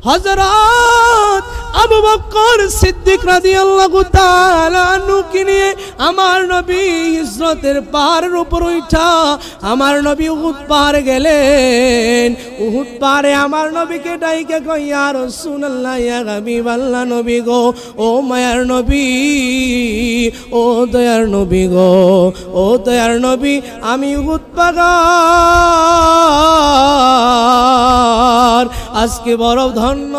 হযরত আবু বকর সিদ্দিক রাদিয়াল্লাহু তাআলা আনহুকে নিয়ে আমার নবী হিজরতের পাহাড়ের উপর উঠা আমার নবী উহুদ পাহাড়ে গেলেন। উহুদ পাহাড়ে আমার নবীকে ডাইকে কই, ইয়া রাসূলুল্লাহ, ইয়া হাবিবাল্লাহ, নবী গো, ও মায়ার নবী, ও দয়ার নবী গো, ও দয়ার নবী, আমি উহুদ পাহাড় আজকে বড় ধন্য,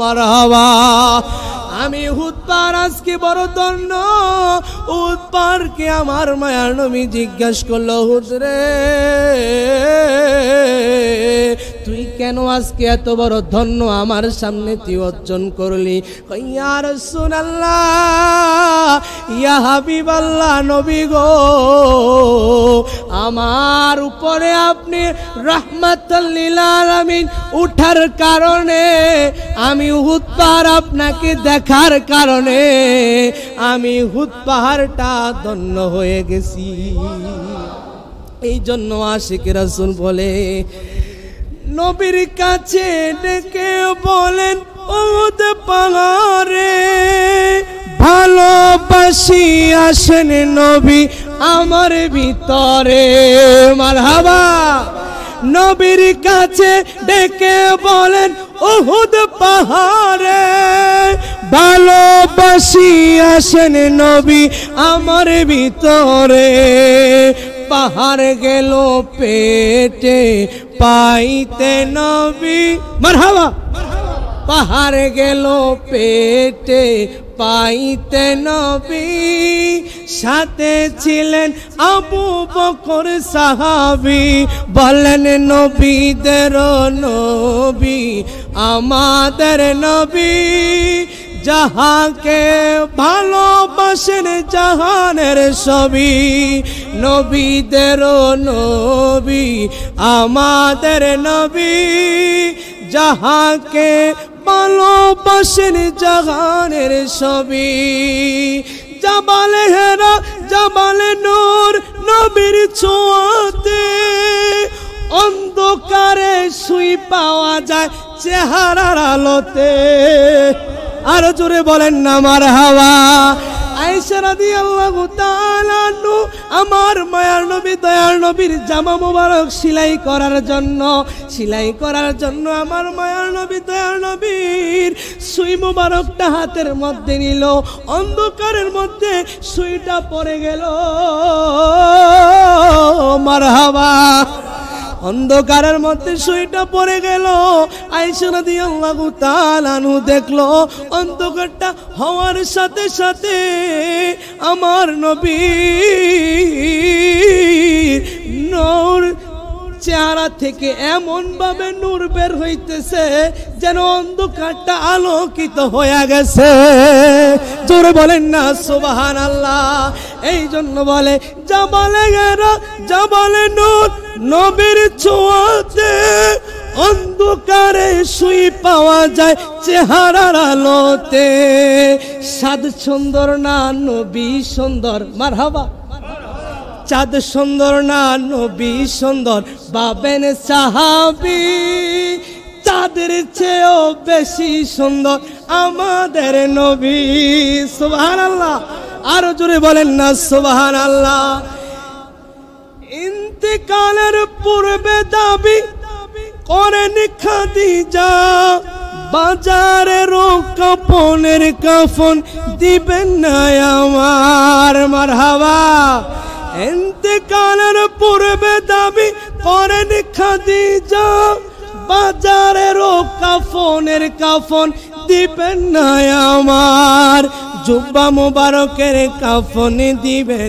মারহাবা, আমি উহুদ পাহাড় আজকে বড় ধন্য। উহুদ পাহাড়কে আমার মায়ার নবী জিজ্ঞাসা করলো, উহুদ রে, তুই কেন আজকে এত বড় ধন্য আমার সামনে তুই অর্জন করলি? ইয়া রাসূলুল্লাহ, ইয়া হাবিবাল্লাহ, নবী গো, আমার উপরে আপনি রাহমাতুল লিল আলামিন উঠার কারণে, আমি উহুদ পাহাড় আপনাকে দেখার কারণে আমি উহুদ পাহাড়টা ধন্য হয়ে গেছি। এই জন্য আশিক রাসূল বলে, নবীর কাছে ডেকে বলেন, উহুদ পাহাড়ে ভালোবাসি আসেন নবী আমার ভিতরে, মারহাবা। নবীর কাছে ডেকে বলেন, উহুদ পাহাড়ে ভালোবাসি আসেন নবী আমার ভিতরে। পাহাড় গেল পেটে পাইতে নবী, মারহাবা। পাহাড় গেল পেটে পাইতে নবী, সাথে ছিলেন আবু বকর সাহাবী। বলেন নবীদের নবী আমাদের নবী, যাহাকে ভালোবাসেন জাহানের সবই। নবীদের নবী আমাদের নবী, যাহাকে ভালোবাসেন জাহানের সবই। জাবালে হেরা জাবালে নূর নবীর ছোঁয়াতে, অন্ধকারে শুই পাওয়া যায় চেহারার আলোতে। আর জোরে বলেন না মারহাবা। আয়েশা রাদিয়াল্লাহু তাআলা আনহা আমার মায়ার নবী দয়ার নবীর জামা মোবারক সেলাই করার জন্য আমার মায়ার নবী দয়ার নবীর সুই মোবারকটা হাতের মধ্যে নিল। অন্ধকারের মধ্যে সুইটা পড়ে গেল, মারহাবা। অন্ধকারের মধ্যে সুইটা পড়ে গেল। আয়েশা রাদিয়াল্লাহু তাআলা আনহা দেখলো অন্ধকারটা হওয়ার সাথে সাথে আমার নবীর নূর চেহারা থেকে এমন ভাবে নূর বের হইতেছে যেন অন্ধকারটা আলোকিত হয়ে গেছে। জোরে বলেন না সুবহানাল্লাহ। এই জন্য বলে জাবালে গেরা জাবালে নূর, নবীর ছোঁয়াতে অন্ধকারে শুই পাওয়া যায় চেহারার আলোতে। সাদ সুন্দর না নবী সুন্দর, মারহাবা। চাঁদ সুন্দর না নবী সুন্দর, পাবেন সাহাবী। চাঁদের চেয়েও বেশি সুন্দর আমাদের নবী। সুবহানাল্লাহ। আরো জোরে বলেন না সুবহানাল্লাহ। ইন্তেকালের পূর্বে দাবি করেন খাদিজা, বাজারের কাপনের কাফন দিবেন না আমার, মারহাবা। ইন্তেকালের পূর্বে দাবি করেন খাদিজা, বাজারের কাফনের কাফন দিবেন না আমার। জুব্বা মুবারকের কাফন দিবেন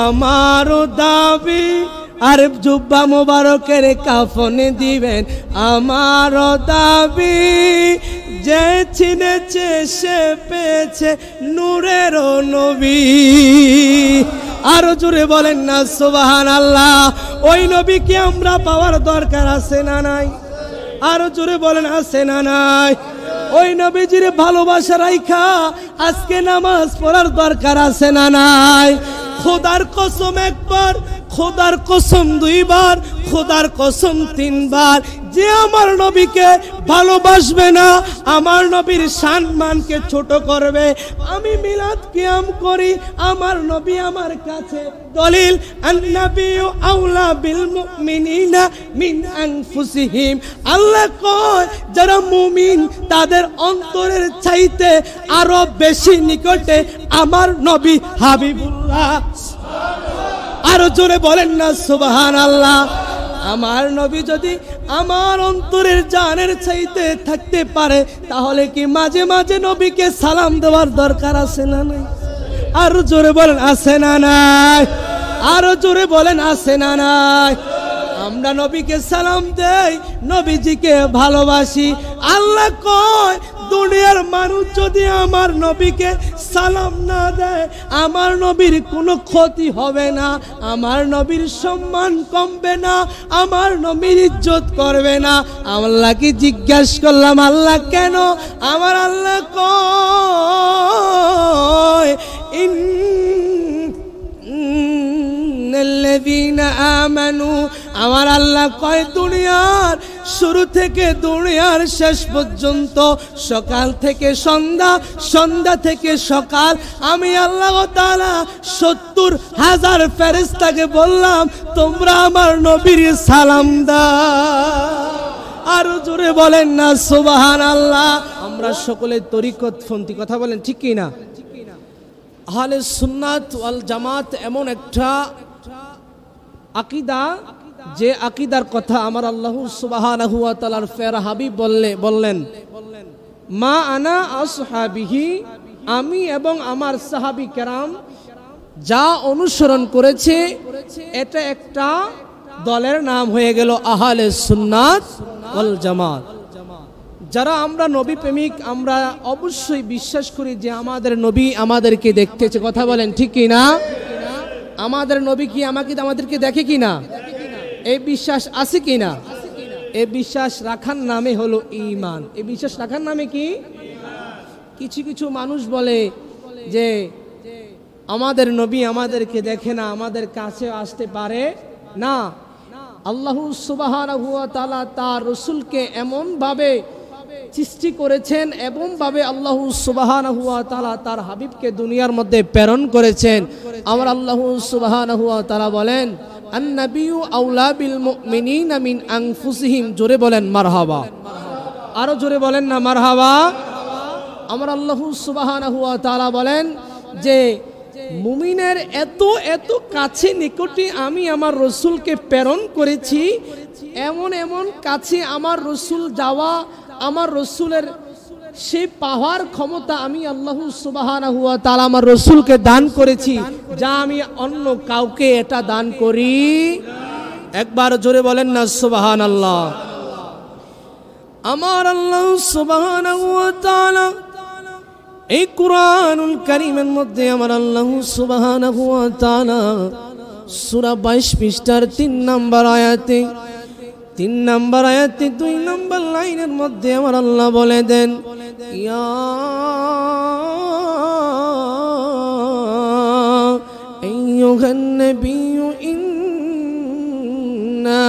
আমারও দাবি, আর জুব্বা মুবারকের কাফন দিবেন আমারও দাবি। যে চিনেছে সে পেয়েছে নূরের নবী। আরো জোরে বলেন না সুবহানাল্লাহ। ওই নবীকে আমরা পাওয়ার দরকার আছে না নাই? আরো জোরে বলেন আছে না নাই? ওই নবীজির ভালোবাসা রাইখা আজকে নামাজ পড়ার দরকার আছে না নাই? খোদার কসম একবার, খোদার কসম দুইবার, খোদার কসম তিনবার, যে আমার নবীকে ভালোবাসবে না, আমার নবীর সম্মানকে ছোট করবে। আমি মিলাদ কিয়াম করি, আমার নবী আমার কাছে দলিল, আন-নাবিয়্যু আওলা বিল মুমিনিনা মিন আনফুসিহিম। আল্লাহ কয় যারা মুমিন তাদের অন্তরের চাইতে আরো বেশি নিকটে আমার নবী হাবিবুল্লাহ। আরো জোরে বলেন না সুবহানাল্লাহ। আমার নবী যদি আমার অন্তরের জানের চাইতে থাকতে পারে, তাহলে কি মাঝে মাঝে নবীকে সালাম দেওয়ার দরকার আছে না নাই? আরো জোরে বলেন আছে না নাই? আরো জোরে বলেন আছে না নাই? আমরা নবীকে সালাম দেই, নবীজিকে ভালোবাসি। আল্লাহ কয় দুনিয়ার মানুষ যদি আমার নবীকে সালাম না দেয়, আমার নবীর কোনো ক্ষতি হবে না, আমার নবীর সম্মান কমবে না, আমার নবীর ইজ্জত করবে না। আল্লাহকে জিজ্ঞাসা করলাম আল্লাহ কেন? আমার আল্লাহ কয় ইন্নাল্লাযীনা আমানু, আমার আল্লাহ কয় দুনিয়ার শুরু থেকে দুনিয়ার শেষ পর্যন্ত, সকাল থেকে সন্ধ্যা, সন্ধ্যা থেকে সকাল, আমি আল্লাহ তাআলা ৭০,০০০ ফেরেশতাকে বললাম তোমরা আমার নবীর সালাম দাও। আরো জোরে বলেন না সুবহানাল্লাহ। আমরা সকলে তরিকতপন্থী, কথা বলেন ঠিক কি না? আহলে সুন্নাত ওয়াল জামাত এমন একটা আকীদা, যে আকীদার কথা আমার আল্লাহ সুবহানাহু ওয়া তাআলার ফেরা হাবিব বললেন মা আনা আসহাবিহি, আমি এবং আমার সাহাবী কেরাম যা অনুসরণ করেছে এটা একটা দলের নাম হয়ে গেল আহলে সুন্নাত ওয়াল জামাত। যারা আমরা নবী প্রেমিক, আমরা অবশ্যই বিশ্বাস করি যে আমাদের নবী আমাদেরকে দেখতেছে, কথা বলেন ঠিক কি না? আমাদের নবী কি আমাদেরকে দেখে কি না? এই বিশ্বাস আছে কি না? এই বিশ্বাস রাখার নামে হলো ঈমান। এই বিশ্বাস রাখার নামে কি? কিছু কিছু মানুষ বলে যে আমাদের নবী আমাদেরকে দেখে না, আমাদের কাছে আসতে পারে না। আল্লাহ সুবহানাহু ওয়া তাআলা তার রাসূলকে এমন ভাবে সৃষ্টি করেছেন, এবং ভাবে আল্লাহ সুবহানাহু ওয়া তাআলা তার হাবিবকে দুনিয়ার মধ্যে প্রেরণ করেছেন। আমার আল্লাহ সুবহানাহু ওয়া তাআলা বলেন আন-নাবিয়্যু আওলা বিল মুমিনিনা মিন আনফুসিহিম। জোরে বলেন মারহাবা। আরো জোরে বলেন না মারহাবা। আমার আল্লাহ সুবহানাহু ওয়া তাআলা বলেন যে মুমিনের এত এত কাছে নিকটে আমি আমার রাসূলকে প্রেরণ করেছি, এমন এমন কাছে আমার রাসূল যাওয়া, আমার রাসূলের সেই পাওয়ার ক্ষমতা আমি আল্লাহ সুবহানাহু ওয়া তাআলা আমার রাসূলকে দান করেছি, যা আমি অন্য কাউকে এটা দান করি। একবার জোরে বলেন না সুবহানাল্লাহ। আমার আল্লাহ সুবহানাহু ওয়া তাআলা এই কুরআনুল কারীমের মধ্যে আমার আল্লাহ সুবহানাহু ওয়া তাআলা সূরা 22 পৃষ্ঠার 3 নম্বর আয়াতে 2 নম্বর লাইনের মধ্যে আমার আল্লাহ বলে দেন ইয়া আইয়ুহান নাবিয়্যু ইন্না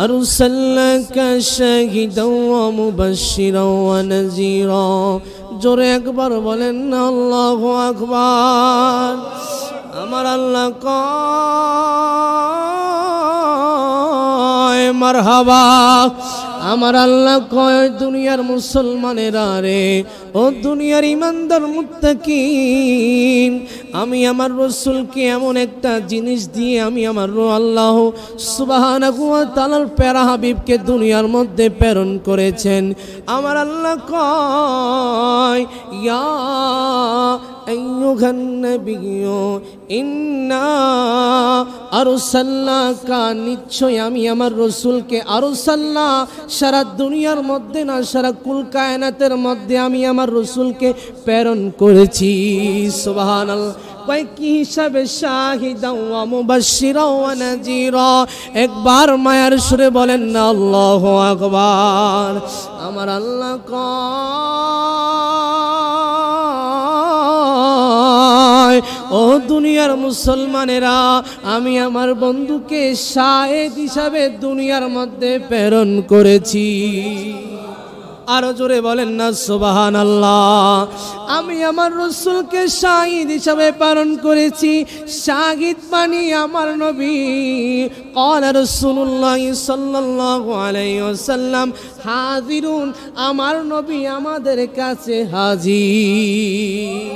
আরসালনাকা শাহিদাও ওয়া মুবাশশিরাও ওয়া নাযীরা। জোরে একবার বলেন না আল্লাহু আকবার। আমার আল্লাহ কয় মারহাবা। আমার আল্লাহ কয় দুনিয়ার মুসলমানেরা রে, ও দুনিয়ার ইমানদার মুত্তাকিন, আমি আমার রাসূলকে এমন একটা জিনিস দিয়ে আমি আমার আল্লাহ সুবহানাহু ওয়া তাআলার প্যারা হাবিবকে দুনিয়ার মধ্যে প্রেরণ করেছেন। আমার আল্লাহ কয় ইয়া আইয়ুহান নাবিয়্যু ইন্না আরসালনাকা, নিশ্চয় আমি আমার রাসূলকে আরসালনা, সারা দুনিয়ার মধ্যে না সারা কুল কায়নাতের মধ্যে আমি আমার রাসূলকে প্রেরণ করেছি। সুবহানাল্লাহ। কি হিসাবে? শাহিদাও ওয়া মুবাশশিরাও ওয়া নাযীরা। একবার মায়ার সুরে বলেন না আল্লাহু আকবার। আমার আল্লাহ কয় ও ও দুনিয়ার মুসলমানেরা, আমি আমার বন্ধুকে শাহেদ হিসাবে দুনিয়ার মধ্যে প্রেরণ করেছি। আরো জোরে বলেন না সুবহানাল্লাহ। আমি আমার রাসূলকে শাহিদ হিসাবে প্রেরণ করেছি। শাহিদ মানে আমার নবী। ক্বালা রাসূলুল্লাহ সাল্লাল্লাহু আলাইহি ওয়াসাল্লাম হাজিরুন, আমার নবী আমাদের কাছে হাজির।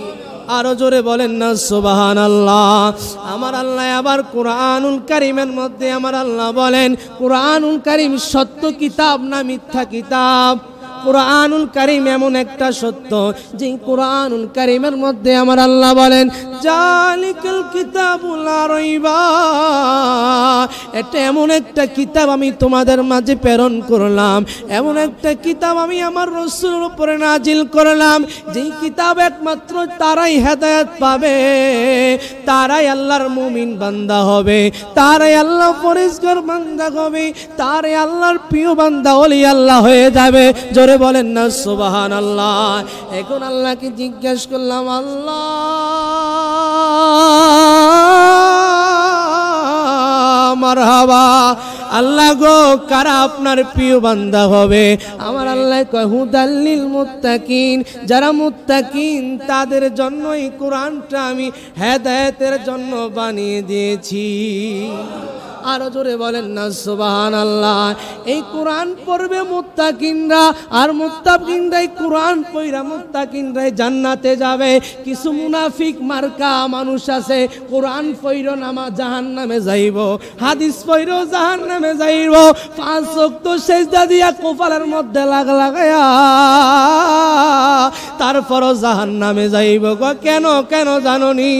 আরো জোরে বলেন না সুবহানাল্লাহ। আমার আল্লাহ আবার কুরআনুল কারীমের মধ্যে আমার আল্লাহ বলেন, কুরআনুল কারীম সত্য কিতাব না মিথ্যা কিতাব? কুরআনুল কারীম এমন একটা সত্য যে কুরআনুল কারীমের মধ্যে আমার আল্লাহ বলেন, জালিকাল কিতাবুল লা রাইবা, এটা এমন একটা কিতাব আমি তোমাদের মাঝে প্রেরণ করলাম, এমন একটা কিতাব আমি আমার রাসূলের উপরে নাজিল করলাম, যেই কিতাব একমাত্র তারাই হেদায়েত পাবে, তারাই আল্লাহর মুমিন বান্দা হবে, তারাই আল্লাহ পরিষ্কার বান্দা হবে, তারাই আল্লাহর প্রিয় বান্দা ওলি আল্লাহ হয়ে যাবে। জোরে বলেন না সুবহানাল্লাহ। এখন আল্লাহকে জিজ্ঞেস করলাম, আল্লাহ মারহাবা, আল্লাহ গো কারা আপনার প্রিয় বান্দা হবে? আমার আল্লাহ কয়, হুদাল্লিল মুত্তাকিন, যারা মুত্তাকিন তাদের জন্যই কোরআনটা আমি হেদায়েতের জন্য বানিয়ে দিয়েছি। আরো জোরে বলেন না সুবহানাল্লাহ। এই কোরআন পড়বে মুত্তাকিনরা, আর মুত্তাকিনরাই কোরআন পড়া মুত্তাকিনরাই জান্নাতে যাবে। কিছু মুনাফিক মার্কা মানুষ আছে, কোরআন পড়ো নামা জাহান্নামে যাইব, হাদিস পড়ো জাহান্নামে যাইব, 5 ওয়াক্ত সিজদা দিয়া কপালের মধ্যে লাগায়া তারপরও জাহান্নামে যাইব। কেন কেন জানোনি?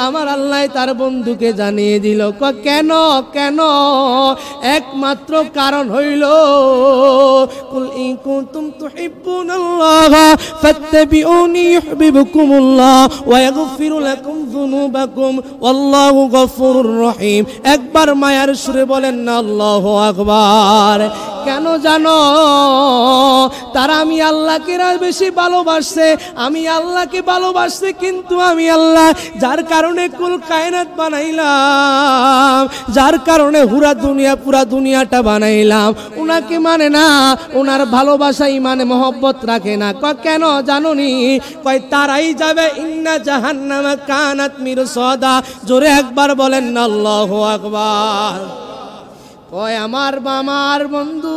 আমার আল্লাহ তার বন্ধুকে জানিয়ে দিল। কেন কেন? একমাত্র কারণ হইল, কুল ইন কুনতুম তুহিব্বুনাল্লাহ ফাত্তাবিউনি ইউহিব্বুকুমুল্লাহ ওয়া ইয়াগফিরু লাকুম যুনুবাকুম ওয়াল্লাহু গফুরুর রহিম। একবার মায়ার সুরে বলেন না আল্লাহু আকবার। কেন জানো? তারা আমি আল্লাহকে বেশি ভালোবাসছে, আমি আল্লাহকে ভালোবাসছে, কিন্তু আমি আল্লাহ যার কারণে কুল কায়নাত বানাইলাম, যার কারণে পুরা দুনিয়াটা বানাইলাম, উনাকে মানে না, উনার ভালোবাসা ইমানে মহব্বত রাখে না। কেন জানোনি? কয় তারাই যাবে ইন্না জাহান্নামা কানাত মিরসাদা। জোরে একবার বলেন না আল্লাহু আকবার। কয় আমার বন্ধু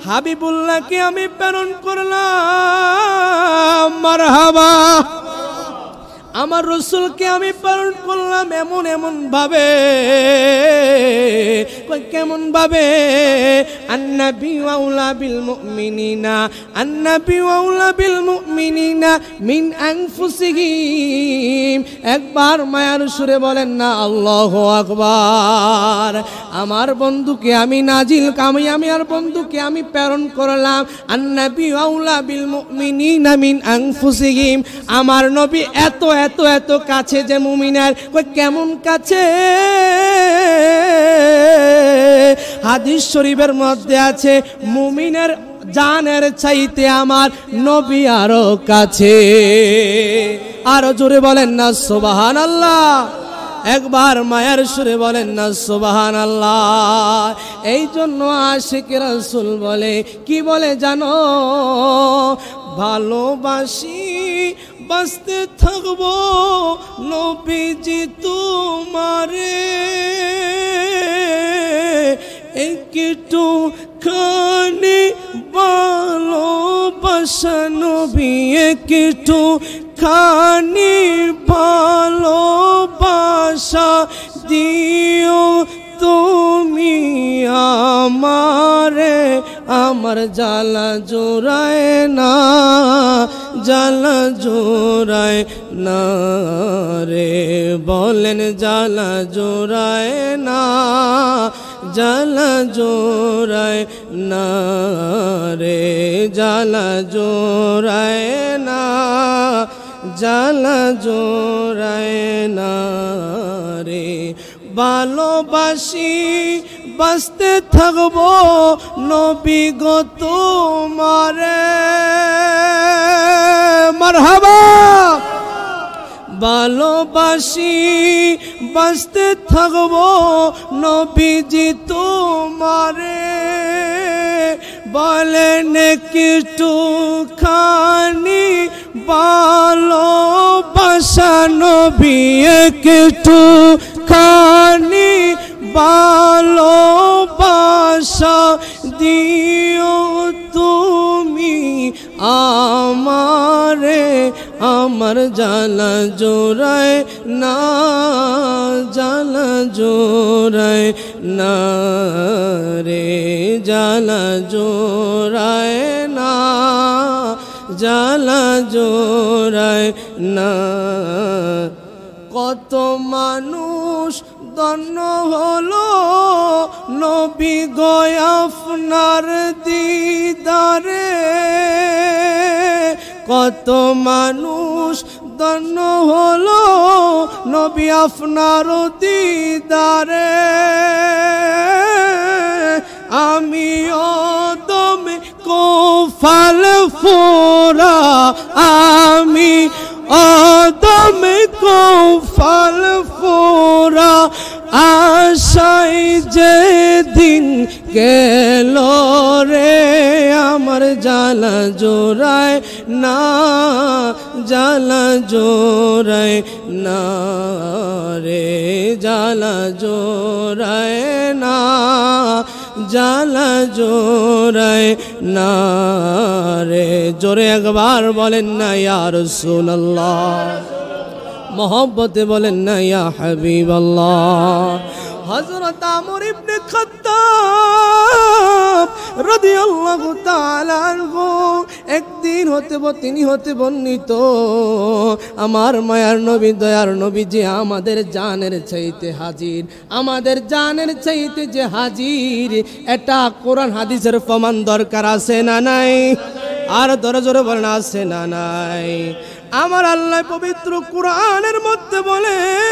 হাবিবুল্লাহকে আমি প্রেরণ করলাম, মারহাবা। আমার রাসূলকে আমি প্রেরণ করলাম এমন ভাবে। কেমন ভাবে? আন্নাবী আউলা বিল মুমিনিনা, আন্নাবী আউলা বিল মুমিনিনা মিন আনফুসিহিম। একবার মায়ার সুরে বলেন না আল্লাহু আকবার। আমার বন্ধুকে আমি আমার বন্ধুকে আমি প্রেরণ করলাম। আন্নাবী আউলা বিল মুমিনিনা মিন আনফুসিহিম। আমার নবী এত এত এত কাছে যে মুমিনের। কেমন কাছে? হাদিস শরীফের মধ্যে আছে, মুমিনের জানের চাইতে আমার নবী আরো কাছে। আরো জোরে বলেন না সুবহানাল্লাহ। একবার মায়ের সুরে বলেন না সুবহানাল্লাহ। এই জন্য আশিক রাসূল বলে, কি বলে জানো? ভালোবাসি বাঁচতে থাকবো নবীজি তোমারে, একটু খানি ভালোবাসা নবী, একটু খানি ভালোবাসা দিও তুমি আমারে। আমার জ্বালা জোড়ায় না, জ্বালা জোড়ায় না রে, বলেন জ্বালা জোড়ায় না, জ্বালা জোড়ায় না রে, জ্বালা জোড়ায় না, জ্বালা জোড়ায় না রে। ভালোবাসি বাঁচতে থাকবো নবী গো তোমারে, মারহাবা। ভালোবাসি বাঁচতে থাকবো নবীজি তোমারে বলেন একটু খানি ভালোবাসা নবী একটু খানি ভালোবাসা দিও তুমি আমারে আমার জ্বালা জোড়ায় না জ্বালা জোড়ায় না রে জ্বালা জোড়ায় না জ্বালা জোড়ায় না কত মানুষ ধন্য হলো নবী গো আপনার দিদারে কত মানুষ ধন্য হলো নবী আপনার দিদারে আমিও দমে কোফাল ফোরা আমি আদমে কোফাল ফোরা আশাই যেদিন গেল রে আমার জ্বালা জোড়ায় না জ্বালা জোড়ায় না রে জ্বালা জোড়ায় না জ্বালা জোড়ায় না রে জোরে একবার বলেন না ইয়া রাসূলুল্লাহ মোহব্বতে বলেন না ইয়া হাবিবাল্লাহ হযরত আমর ইবনে খাত্তাব রাদিয়াল্লাহু তাআলা আনহু একদিন তিনি হতে বর্ণিত আমার মায়ার নবী দয়ার নবী যে আমাদের জানের চাইতে হাজির আমাদের জানের চাইতে যে হাজির এটা কোরআন হাদিসের প্রমাণ দরকার আছে না নাই আর জোরে জোরে বলেন আছে না নাই আমার আল্লাহ পবিত্র কোরআনের মধ্যে বলেন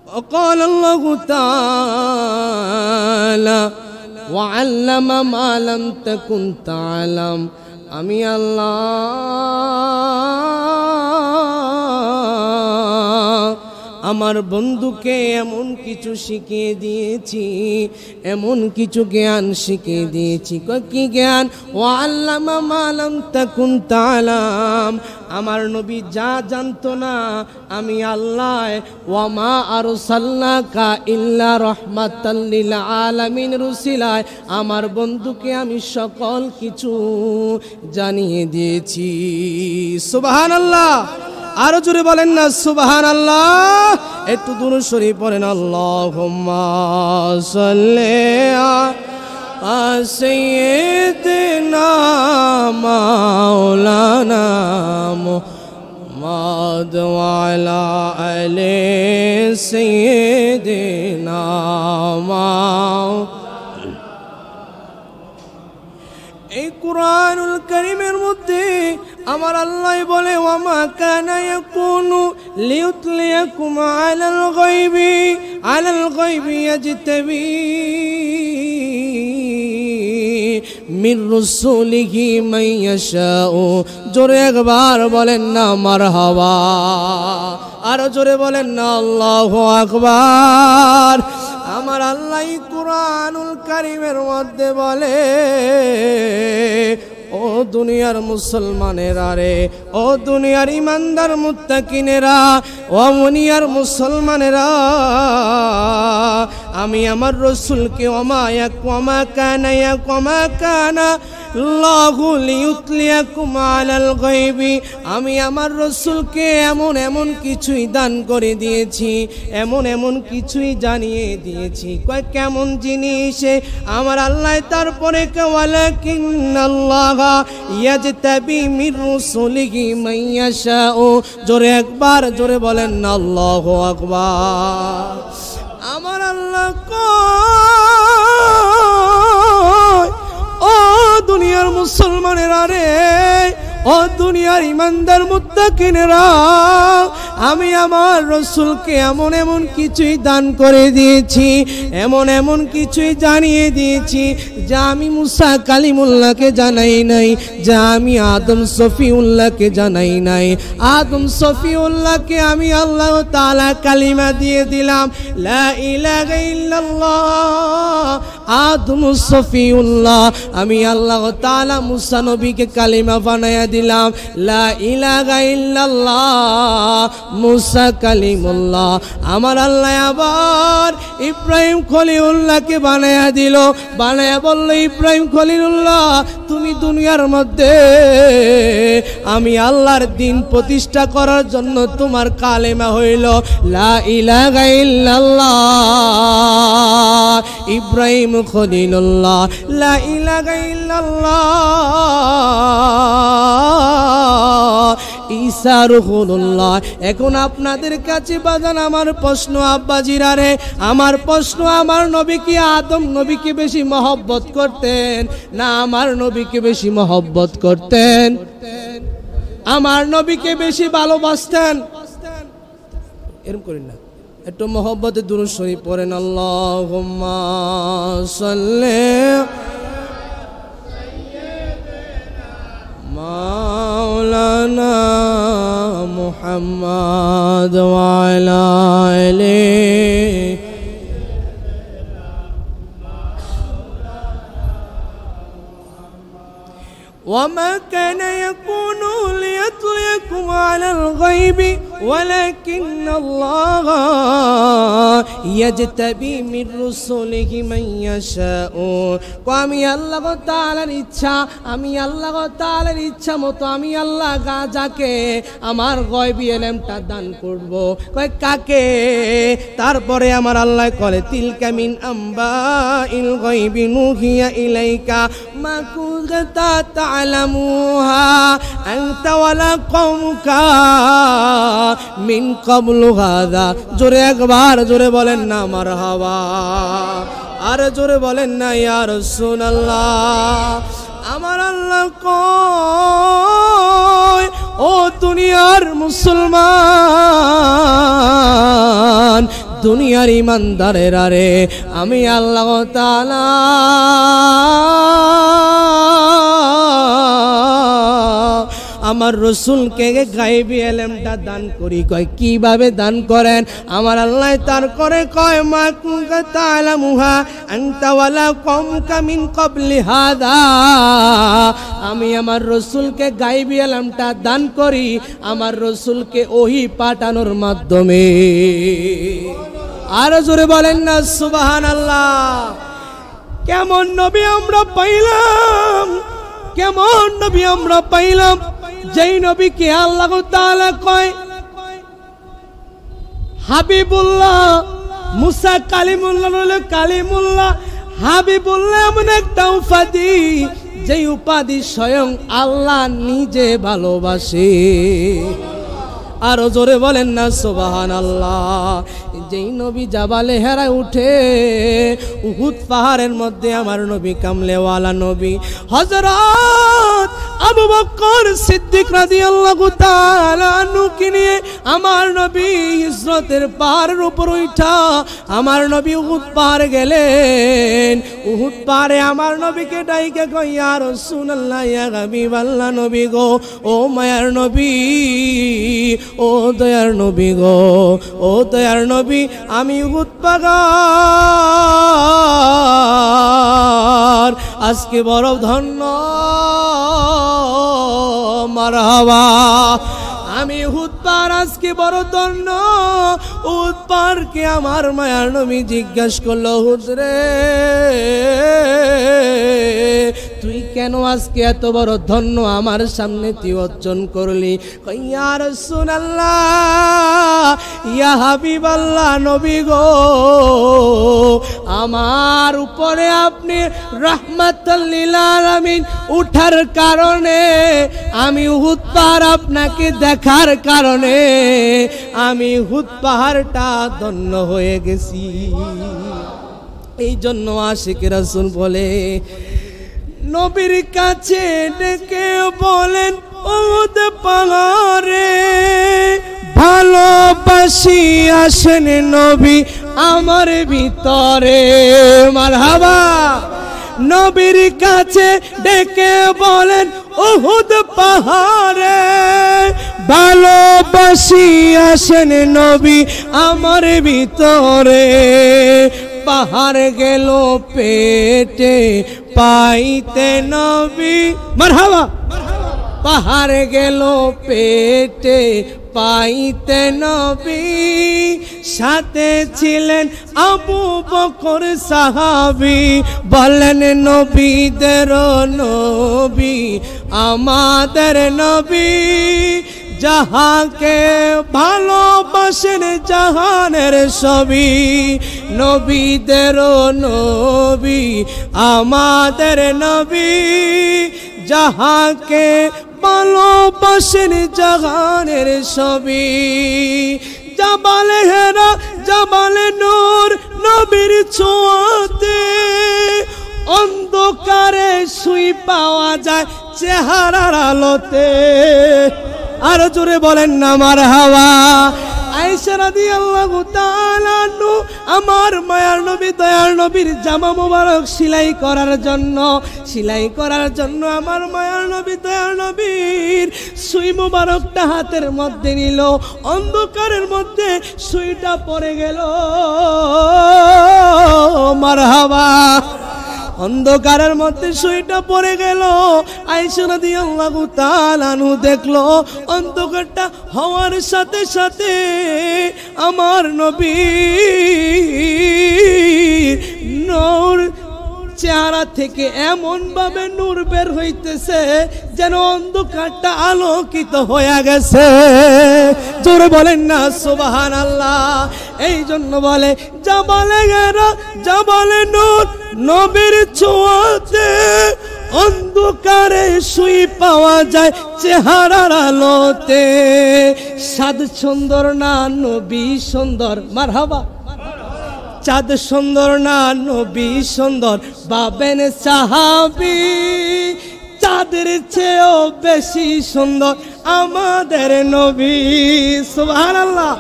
وقال الله تعالى وعلم ما لم تكن تعلم আমি আল্লাহ আমার বন্ধুকে এমন কিছু শিখিয়ে দিয়েছি এমন কিছু জ্ঞান শিখিয়ে দিয়েছি কি জ্ঞান ওয়াল্লামা মা লাম তাকুন তাআলাম আমার নবী যা জানতো না আমি আল্লাহ ওয়ামা আরসালনাকা ইল্লা রাহমাতাল লিল আলামিন রুসিলায় আমার বন্ধুকে আমি সকল কিছু জানিয়ে দিয়েছি সুবহানাল্লাহ আরো জোরে বলেন না সুবহানাল্লাহ একটু দুরূদ শরীফ পড়েন আল্লাহুম্মা সাল্লি আলা সাইয়্যিদিনা মাওলানা মুহাম্মদ ওয়া আলা আলি সাইয়্যিদিনা এই কুরআনুল কারীমের মধ্যে আমার আল্লাহ বলে ওয়ামা কানা ইয়াকুনু লিউতলিয়াকুম আলাল গায়বি ইয়াজতাবি মির রাসূলিহি মান ইয়াশাউ জোরে একবার বলেন না মারহাবা আর জোরে বলেন না আল্লাহু আকবার আমার আল্লাহ কুরআনুল কারীমের মধ্যে বলে ও দুনিয়ার মুসলমানেরা রে ও দুনিয়ার ইমানদার মুত্তাকিনেরা ও মুনিয়ার মুসলমানেরা আমি আমার রাসূলকে ওমা কানা আল্লাহু লিউতলিয়াকুম আলাল গায়বি আমি আমার রাসূলকে এমন কিছুই দান করে দিয়েছি এমন কিছুই জানিয়ে দিয়েছি কয় কেমন জিনিস আমার আল্লাহ তারপরে ওয়ালাকিন্নাল্লাহ ইয়াজতাবি মির রাসূলিহি মান ইয়াশাউ জোরে একবার জোরে বলেন না আল্লাহু আকবার আমার আল্লাহ কয় ও দুনিয়ার মুসলমানেরা রে ও ও দুনিয়ার ইমানদার মুত্তাকিনেরা, আমি আমার রাসূলকে এমন এমন কিছুই দান করে দিয়েছি, এমন এমন কিছুই জানিয়ে দিয়েছি যা আমি মুসা কালিমুল্লাহকে জানাই নাই, যা আমি আদম সফিউল্লাহকে জানাই নাই। আদম সফিউল্লাহকে আমি আল্লাহ তাআলা কালিমা দিয়ে দিলাম, লা ইলাহা ইল্লাল্লাহ। আদম সফিউল্লাহ, আমি আল্লাহ তাআলা মুসা নবীকে কালিমা বানায়া দিলাম, লা ইলাহা ইল্লাল্লাহ। মুসা কালিমুল্লাহ, আমার আল্লাহ আবার ইব্রাহিম খলিলুল্লাহকে বানায়া দিল, বানায়া বলল, ইব্রাহিম খলিলুল্লাহ, তুমি দুনিয়ার মধ্যে আমি আল্লাহর দ্বীন প্রতিষ্ঠা করার জন্য তোমার কালেমা হইল লা ইলাহা ইল্লাল্লাহ। ইব্রাহিম খলিলুল্লাহ, লা ইলাহা ইল্লাল্লাহ। ঈসা রূহুল্লাহ। এখন আপনাদের কাছে বাজান আমার প্রশ্ন, আব্বাজিরা রে, আমার প্রশ্ন, আমার নবী কি আদম নবীকে বেশি মহব্বত করতেন না আমার নবীকে বেশি মহব্বত করতেন? আমার নবীকে বেশি ভালোবাসতেন? এরকম করেন না, একটু মহব্বতে দুরূদ শরীফ পড়েন। আল্লাহুম্মা সাল্লি মাওলানা মুহাম্মদ ওয়া আলা আলিহি। وما كان يكون ليطلعكم على الغيب ولكن الله يجتبي من رسله من يشاء। আমি আল্লাহ তাআলার ইচ্ছা, আমি আল্লাহ তাআলার ইচ্ছা মতো আমি আল্লাহ যাকে আমার গায়বী ইলমটা দান করব। কয় কাকে? তারপরে আমার আল্লাহ বলে, তিলকা মিন আম্বাইল গায়বি নুহিয়া ইলাইকা মা কুনতা তা'লামুহা আনতা ওয়ালা কওমুকা মিন ক্বাবলু হাযা। জোরে একবার জোরে বলেন না মারহাবা, আর জোরে বলেন না ইয়া রাসূলুল্লাহ। আমার আল্লাহ কয়, ও দুনিয়ার মুসলমান, দুনিয়ার ইমানদারেরা রে, আমি আল্লাহ তাআলা আমার রসুলকে গায়বী ইলমটা দান করি। কয় কিভাবে দান করেন? আমার আল্লাহ তার করে কয়, মা কুনতা তা'লামুহা আনতা ওয়ালা কওমুকা মিন ক্বাবলি হাযা। আমি আমার রসুলকে গায়বী ইলমটা দান করি আমার রসুলকে ওহী পাঠানোর মাধ্যমে। আর জোরে বলেন না সুবহানাল্লাহ। কেমন নবী আমরা পাইলাম, কেমন নবী আমরা পাইলাম, যেই নবীকে আল্লাহ তাআলা কয় হাবিবুল্লাহ। মুসা কালিমুল্লাহ হলো কালিমুল্লাহ, হাবিবুল্লাহ এমন একটা উপাধি, যেই উপাধি স্বয়ং আল্লাহ নিজে ভালোবাসে। আরো জোরে বলেন না সুবহানাল্লাহ। যেই নবী জাবালে হেরায় উঠে, উহুদ পাহাড়ের মধ্যে আমার নবী কামলেওয়ালা নবী হযরত আবু বকর সিদ্দিক রাদিয়াল্লাহু তাআলা আনহুকে নিয়ে আমার নবী হিজরতের পাহাড়ের উপর উঠা আমার নবী উহুদ পাহাড়ে গেলেন। উহুদ পাহাড়ে আমার নবীকে ডাইকে কই, ইয়া রাসূলুল্লাহ, ইয়া হাবিবাল্লাহ, নবী গো, ও মায়ার নবী, ও দয়ার নবী গো, ও দয়ার নবী, আমি উহুদ পাহাড় আজকে বড় ধন্য। মারহাবা। আমি উহুদ পাহাড় আজকে বড় ধন্য। উহুদ পাহাড়কে আমার মায়ার নবী জিজ্ঞাসা করলো, উহুদ রে, তুই কেন আজকে এত বড় ধন্য আমার সামনে তুই অর্জন করলি? ইয়া রাসূলুল্লাহ, ইয়া হাবিবাল্লাহ, নবী গো, আমার উপরে আপনি রাহমাতাল লিল আলামিন উঠার কারণে, আমি উহুদ পাহাড় আপনাকে দেখার কারণে আমি উহুদ পাহাড়টা ধন্য হয়ে গেছি। এই জন্য আশিক রাসূল বলে, নবীর কাছে ডেকে বলেন, ও উহুদ পাহাড়ে ভালোবাসি আসেন নবী আমার ভিতরে মারহাবা নবীর কাছে ডেকে বলেন উহুদ পাহাড়ে ভালোবাসি আসেন নবী আমার ভিতরে পাহাড় গেল পেটে পাইতে নবী মারহাবা পাহাড় গেল পেটে পাইতে নবী সাথে ছিলেন আবু বকর সাহাবী বলেন নবীদের নবী আমাদের নবী যাহাকে ভালোবাসেন জাহানের সবই নবীদের নবী আমাদের নবী যাহাকে ভালোবাসেন জাহানের সবই জাবালে হেরা জাবালে নূর নবীর ছোঁয়াতে অন্ধকারে শুই পাওয়া যায় চেহারার আলোতে আর জোরে বলেন না মারহাবা আয়েশা রাদিয়াল্লাহু তাআলা আনহু আমার মায়ার নবী দয়ার নবীর জামা মোবারক সেলাই করার জন্য আমার মায়ার নবী দয়ার নবীর সুই মোবারকটা হাতের মধ্যে নিল অন্ধকারের মধ্যে সুইটা পড়ে গেল মারহাবা অন্ধকারের মধ্যে সুইটা পড়ে গেল আয়েশা রাদিয়াল্লাহু তাআলা আনহু দেখলো অন্ধকারটা হওয়ার সাথে সাথে আমার নবীর নূর চেহারা থেকে এমন ভাবে নূর বের হইতেছে যেন অন্ধকারটা আলোকিত হয়ে গেছে জোরে বলেন না সুবহানাল্লাহ এই জন্য বলে জাবালে গেরা জাবালে নূর নবীর ছোঁয়াতে অন্ধকারে শুই পাওয়া যায় চেহারার আলোতে সাদ সুন্দর না নবী সুন্দর মারহাবা চাঁদ সুন্দর না নবী সুন্দর পাবেন সাহাবী চাঁদের চেয়েও বেশি সুন্দর আমাদের নবী সুবহানাল্লাহ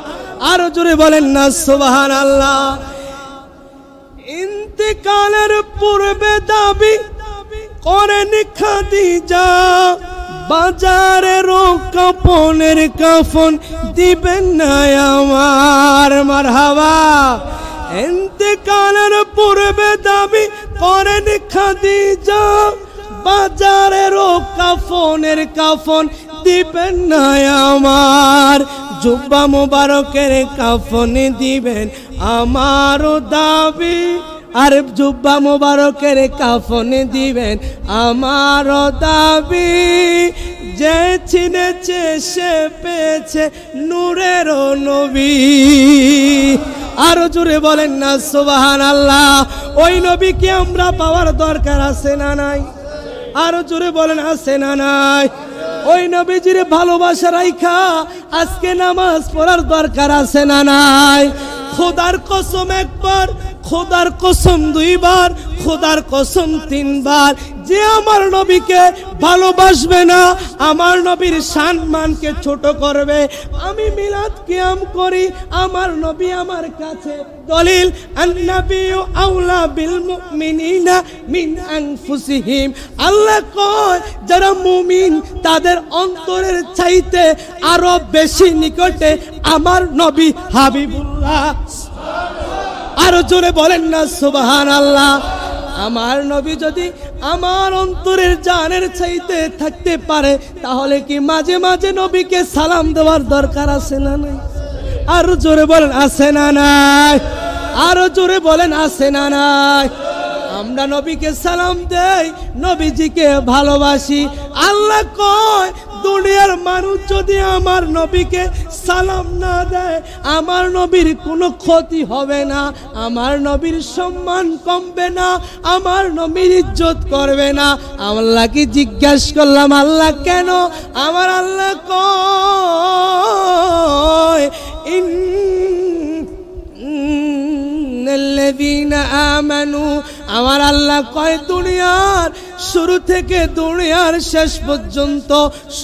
আরো জোরে বলেন না সুবহানাল্লাহ ইন্তেকালের পূর্বে দাবি করেন খাদিজা বাজারের কাপনের কাফন দিবেন না আমার মারহাবা ইন্তেকালের পূর্বে দাবি করেন খাদিজা বাজারের কাফনের কাফন দিবেন না আমার জুব্বা মুবারকের কাফন দিবেন আমারও দাবি আর জুব্বা মুবারকের কাফন দিবেন আমারও দাবি যে চিনেছে সে পেয়েছে নূরের নবী আরো জোরে বলেন না সুবহানাল্লাহ ওই নবীকে আমরা পাওয়ার দরকার আছে না নাই আরো জোরে বলেন আছে না নাই ওই নবীজির ভালোবাসা রাইখা আজকে নামাজ পড়ার দরকার আছে না নাই খোদার কসম একবার খোদার কসম দুইবার খোদার কসম তিনবার যে আমার নবীকে ভালোবাসবে না আমার নবীর সম্মানকে ছোট করবে আমি মিলাদ কিয়াম করি আমার নবী আমার কাছে দলিল আন-নাবিয়্যু আওলা বিল মুমিনিনা মিন আনফুসিহিম আল্লাহ কয় যারা মুমিন তাদের অন্তরের চাইতে আরো বেশি নিকটে আমার নবী হাবিবুল্লাহ আরো জোরে বলেন না সুবহানাল্লাহ আমার নবী যদি আমার অন্তরের জানের চাইতে থাকতে পারে তাহলে কি মাঝে মাঝে নবীকে সালাম দেওয়ার দরকার আছে না নাই আরো জোরে বলেন আছে না নাই আরো জোরে বলেন আছে না নাই আমরা নবীকে সালাম দেই নবীজিকে ভালোবাসি আল্লাহ কয় দুনিয়ার মানুষ যদি আমার নবীকে সালাম না দেয় আমার নবীর কোনো ক্ষতি হবে না আমার নবীর সম্মান কমবে না আমার নবীর ইজ্জত করবে না আল্লাহকে জিজ্ঞাসা করলাম আল্লাহ কেন আমার আল্লাহ কয় ইন্নাল্লাযীনা আমানু আমার আল্লাহ কয় দুনিয়ার শুরু থেকে দুনিয়ার শেষ পর্যন্ত,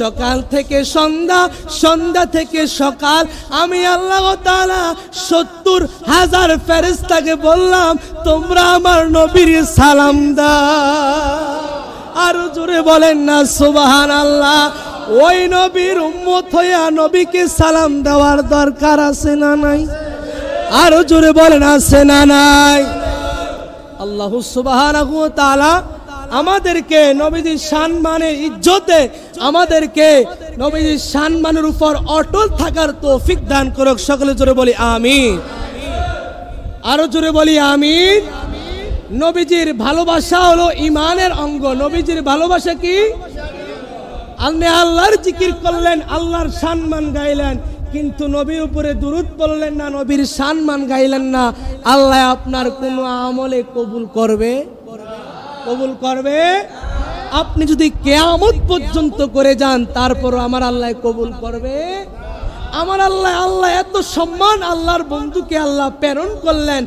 সকাল থেকে সন্ধ্যা, সন্ধ্যা থেকে সকাল, আমি আল্লাহ তাআলা 70,000 ফেরেশতাকে বললাম তোমরা আমার নবীর সালাম দাও। আরো জোরে বলেন না সুবহানাল্লাহ। ওই নবীর উম্মত হইয়া নবীকে সালাম দেওয়ার দরকার আছে না নাই? আরো জোরে বলেন আছে না নাই? আল্লাহু সুবহানাহু ওয়া তাআলা আমাদেরকে নবীজির সম্মানে ইজ্জতে আমাদেরকে নবীজির সম্মানের উপর অটল থাকার তৌফিক দান করুক। সকলে জোরে বলি আমিন। আরো জোরে বলি আমিন। নবীজির ভালোবাসা হলো ঈমানের অঙ্গ। নবীজির ভালোবাসা কি? আপনি আল্লাহর জিকির করলেন, আল্লাহর সম্মান গাইলেন, কিন্তু নবীর উপরে দুরূদ পড়লেন না, নবীর সম্মান গাইলেন না, আল্লাহ আপনার কোন আমলে কবুল করবে? কবুল করবে? আপনি যদি কিয়ামত পর্যন্ত করে যান তারপরও আমার আল্লাহ কবুল করবে? আমার আল্লাহ এত সম্মান আল্লাহর বন্ধুকে আল্লাহ প্রেরণ করলেন,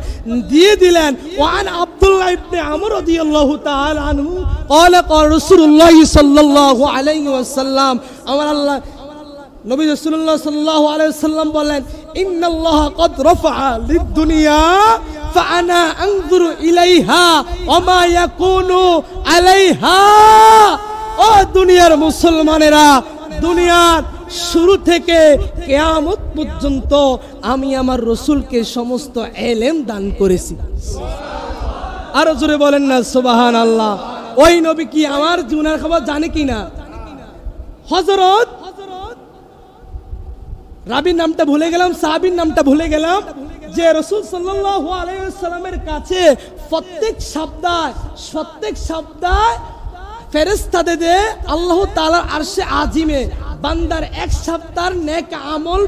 দিয়ে দিলেন। ওয়ান আব্দুল্লাহ ইবনে আমর রাদিয়াল্লাহু তাআলা আনহু ক্বালা ক্বালা রাসূলুল্লাহ সাল্লাল্লাহু আলাইহি ওয়াসাল্লাম, আমার আল্লাহ নবী রাসূলুল্লাহ সাল্লাল্লাহু আলাইহি ওয়াসাল্লাম বলেন, ইন্নাল্লাহ ক্বাদ রাফআ লিদ-দুনিয়া ফাআনা আনজুরু ইলাইহা ওয়া মা ইয়াকুনু আলাইহা। ও দুনিয়ার মুসলমানেরা, দুনিয়ার শুরু থেকে কিয়ামত পর্যন্ত আমি আমার রাসূলকে সমস্ত ইলম দান করেছি। আরো জোরে বলেন না সুবহানাল্লাহ। ওই নবী কি আমার জীবনের খবর জানে কিনা? হযরত রাবির নামটা ভুলে গেলাম, সাহাবীর নামটা ভুলে গেলাম, যে রাসূল সাল্লাল্লাহু আলাইহি ওয়াসাল্লামের কাছে প্রত্যেক সপ্তাহে ফেরেশতাদের আল্লাহ তাআলার আরশে আজিমে বান্দার এক সপ্তাহের নেক আমল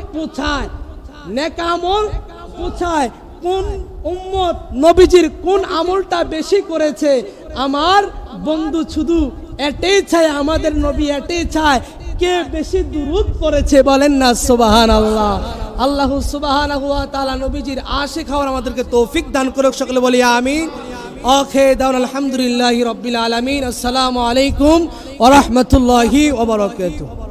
পৌঁছায়। কোন উম্মত নবীজির কোন আমলটা বেশি করেছে, আমার বন্ধু শুধু এটাই চায়, আমাদের নবী এটাই চায়, কে বেশি দুরূদ পড়েছে বলেন না সুবহানাল্লাহ। আল্লাহু সুবহানাহু ওয়া তাআলা নবীজির আশিক হওয়ার আমাদেরকে তৌফিক দান করুক। সকলে বলি আমিন। আখির দাওয়ানা আলহামদুলিল্লাহি রাব্বিল আলামিন। আসসালামু আলাইকুম ওয়া রাহমাতুল্লাহি ওয়া বারাকাতুহু।